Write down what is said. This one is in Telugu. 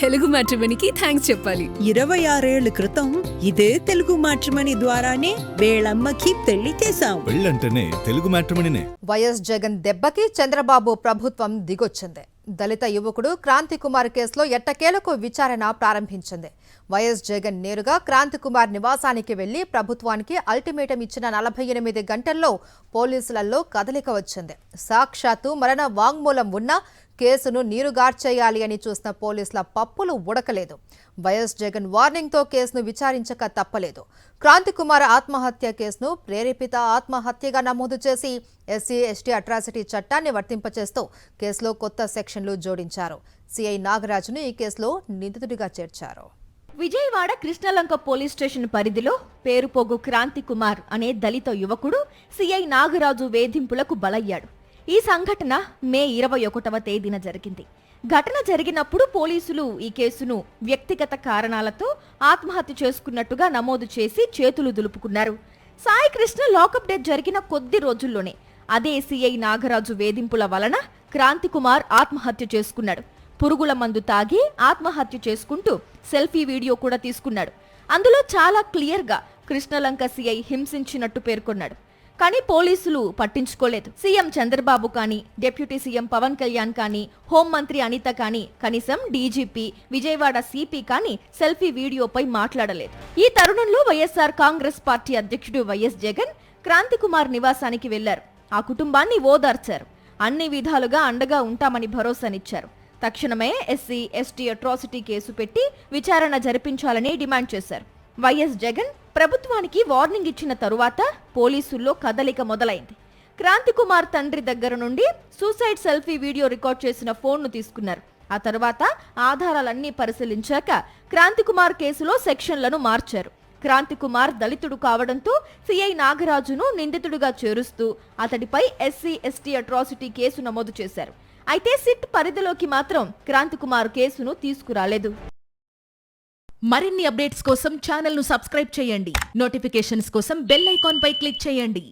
తెలుగు మ్యాట్రిమోనీకి థ్యాంక్స్ చెప్పాలి. 26 ఏళ్ల క్రితం ఇదే తెలుగు మ్యాట్రిమోనీ ద్వారానే వేళమ్మకి పెళ్లి చేశాం. పెళ్ళంటేనే తెలుగు మ్యాట్రిమోనీనే. వైఎస్ జగన్ దెబ్బకి చంద్రబాబు ప్రభుత్వం దిగొచ్చింది. దళిత యువకుడు క్రాంతి కుమార్ కేసులో ఎట్టకేలకు విచారణ ప్రారంభించింది. వైఎస్ జగన్ నేరుగా క్రాంతి కుమార్ నివాసానికి వెళ్లి ప్రభుత్వానికి అల్టిమేటం ఇచ్చిన 48 గంటల్లో పోలీసులలో కదలిక వచ్చింది. సాక్షాత్తు మరణ వాంగ్మూలం ఉన్నా కేసును నీరుగార్చేయాలి అని చూసిన పోలీసుల పప్పులు ఉడకలేదు. వైఎస్ జగన్ వార్నింగ్తో కేసును విచారించక తప్పలేదు. క్రాంతి కుమార్ ఆత్మహత్య కేసును ప్రేరేపిత ఆత్మహత్యగా నమోదు చేసి ఎస్సీ ఎస్టీ అట్రాసిటీ చట్టాన్ని వర్తింపచేస్తూ కేసులో కొత్త సెక్షన్లు జోడించారు. సిఐ నాగరాజును ఈ కేసులో నిందితుడిగా చేర్చారు. విజయవాడ కృష్ణలంక పోలీస్ స్టేషన్ పరిధిలో పేరుపోగు క్రాంతి కుమార్ అనే దళిత యువకుడు సిఐ నాగరాజు వేధింపులకు బలయ్యాడు. ఈ సంఘటన మే 21వ తేదీన జరిగింది. ఘటన జరిగినప్పుడు పోలీసులు ఈ కేసును వ్యక్తిగత కారణాలతో ఆత్మహత్య చేసుకున్నట్టుగా నమోదు చేసి చేతులు దులుపుకున్నారు. సాయి కృష్ణ లాకప్ డెత్ జరిగిన కొద్ది రోజుల్లోనే అదే సిఐ నాగరాజు వేధింపుల వలన క్రాంతి కుమార్ ఆత్మహత్య చేసుకున్నాడు. పురుగుల మందు తాగి ఆత్మహత్య చేసుకుంటూ సెల్ఫీ వీడియో కూడా తీసుకున్నాడు. అందులో చాలా క్లియర్గా కృష్ణలంక సిఐ హింసించినట్టు పేర్కొన్నాడు. కానీ పోలీసులు పట్టించుకోలేదు. సీఎం చంద్రబాబు కానీ, డిప్యూటీ సీఎం పవన్ కళ్యాణ్ కానీ, హోంమంత్రి అనిత కానీ, కనీసం డీజీపీ, విజయవాడ సిపి కానీ సెల్ఫీ వీడియోపై మాట్లాడలేదు. ఈ తరుణంలో వైఎస్ఆర్ కాంగ్రెస్ పార్టీ అధ్యక్షుడు వైఎస్ జగన్ క్రాంతి కుమార్ నివాసానికి వెళ్లారు. ఆ కుటుంబాన్ని ఓదార్చారు. అన్ని విధాలుగా అండగా ఉంటామని భరోసానిచ్చారు. తక్షణమే ఎస్సీ ఎస్టీ అట్రాసిటీ కేసు పెట్టి విచారణ జరిపించాలని డిమాండ్ చేశారు. వైఎస్ జగన్ ప్రభుత్వానికి వార్నింగ్ ఇచ్చిన తరువాత పోలీసుల్లో కదలిక మొదలైంది. క్రాంతి కుమార్ తండ్రి దగ్గర నుండి సూసైడ్ సెల్ఫీ వీడియో రికార్డ్ చేసిన ఫోన్ను తీసుకున్నారు. ఆ తర్వాత ఆధారాలన్నీ పరిశీలించాక క్రాంతి కుమార్ కేసులో సెక్షన్లను మార్చారు. క్రాంతి కుమార్ దళితుడు కావడంతో సిఐ నాగరాజును నిందితుడిగా చేరుస్తూ అతడిపై ఎస్సీ ఎస్టీ అట్రాసిటీ కేసు నమోదు చేశారు. అయితే సిట్ పరిధిలోకి మాత్రం క్రాంతి కుమార్ కేసును తీసుకురాలేదు. మరిన్ని అప్డేట్స్ కోసం ఛానల్ ను సబ్స్క్రైబ్ చేయండి. నోటిఫికేషన్స్ కోసం బెల్ ఐకాన్ పై క్లిక్ చేయండి.